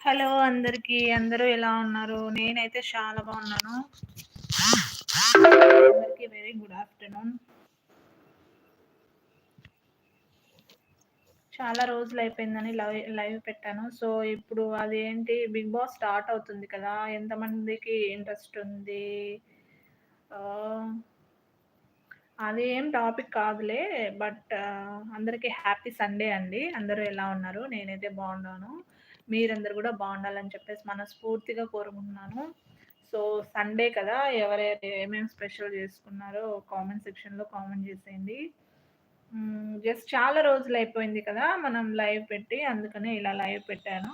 Hello అందరికీ. అందరూ ఎలా ఉన్నారు? నేనైతే చాలా బాగున్నాను. అందరికీ వెరీ గుడ్ ఆఫ్టర్‌నూన్. చాలా రోజులయిపోయిందని లైవ్ పెట్టాను. సో, ఇప్పుడు అదేంటి 'బిగ్ బాస్' స్టార్ట్ అవుతుంది కదా! ఎంతమందికి ఇంట్రెస్ట్ ఉంది? ఆహ్, అది ఏం టాపిక్ కాదులే. బట్ అందరికి హ్యాపీ సండే అండి. అందరూ ఎలా ఉన్నారు? నేనైతే బాగున్నాను. మీరందరూ కూడా బాగుండాలని చెప్పేసి మనస్ఫూర్తిగా కోరుకుంటున్నాను. సో, సండే కదా! ఎవరెవరు ఏమేమి స్పెషల్ చేసుకున్నారో కామెంట్ సెక్షన్‌లో కామెంట్ చేసేయండి. జస్ట్ చాలా రోజులయిపోయింది కదా! మనం లైవ్ పెట్టి. అందుకనే ఇలా లైవ్ పెట్టాను.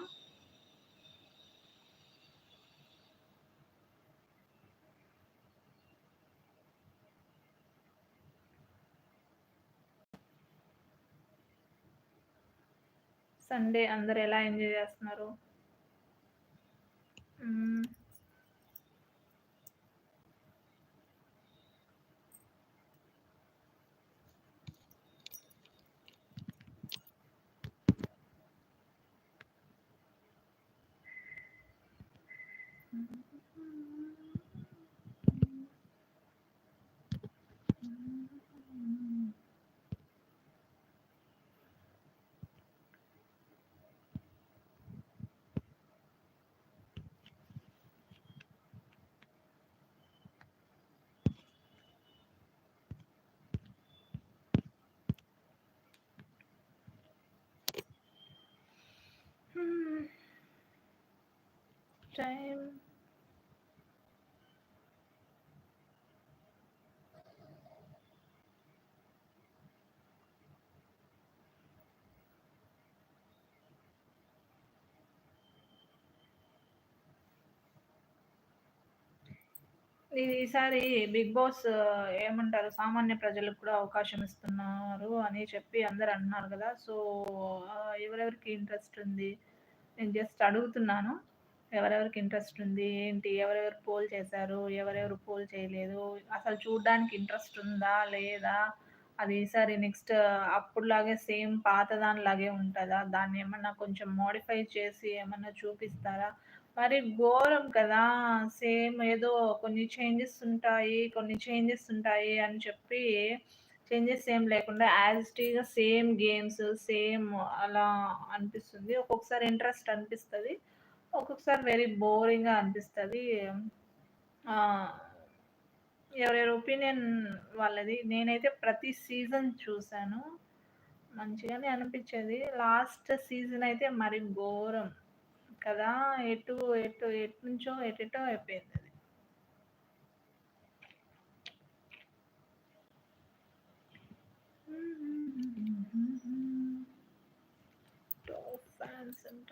సండే అందరూ ఎలా ఎంజాయ్ చేస్తున్నారు? హ్మ్. టైం ఈసారి 'బిగ్ బాస్' ఏమంటారు సామాన్య ప్రజలకు కూడా అవకాశం ఇస్తున్నారు అని చెప్పి అందరూ అంటున్నారు కదా! సో, ఎవరెవరికి ఇంట్రెస్ట్ ఉంది? నేను జస్ట్ అడుగుతున్నాను. ఎవరెవరికి ఇంట్రెస్ట్ ఉంది? ఏంటి? ఎవరెవరు పోల్ చేశారు? ఎవరెవరు పోల్ చేయలేదు? అసలు చూడ్డానికి ఇంట్రెస్ట్ ఉందా? లేదా? అది ఈసారి నెక్స్ట్ అప్పుడులాగే సేమ్ పాతదానిలాగే ఉంటదా? దాన్నేమన్నా కొంచెం మోడిఫై చేసి ఏమన్నా చూపిస్తారా? మరి ఘోరం కదా! సేమ్ ఏదో కొన్ని చేంజెస్ ఉంటాయి అని చెప్పి, చేంజెస్ ఏం లేకుండా యాజ్ ఇట్ ఈస్‌గా సేమ్ గేమ్స్, సేమ్ అలా అనిపిస్తుంది. ఒక్కొక్కసారి ఇంట్రెస్ట్ అనిపిస్తది. ఒక్కొక్కసారి వెరీ బోరింగ్‌గా అనిపిస్తది. ఆహ్, ఎవరెవరి ఒపీనియన్ వాళ్ళది. నేనైతే ప్రతి సీజన్ చూసాను. మంచిగానే అనిపిచ్చేది. లాస్ట్ సీజన్ అయితే మరి ఘోరం కదా! ఎటునుంచో ఎటెటో అయిపోయిందది. టాప్ ఫ్యాన్స్ అంట.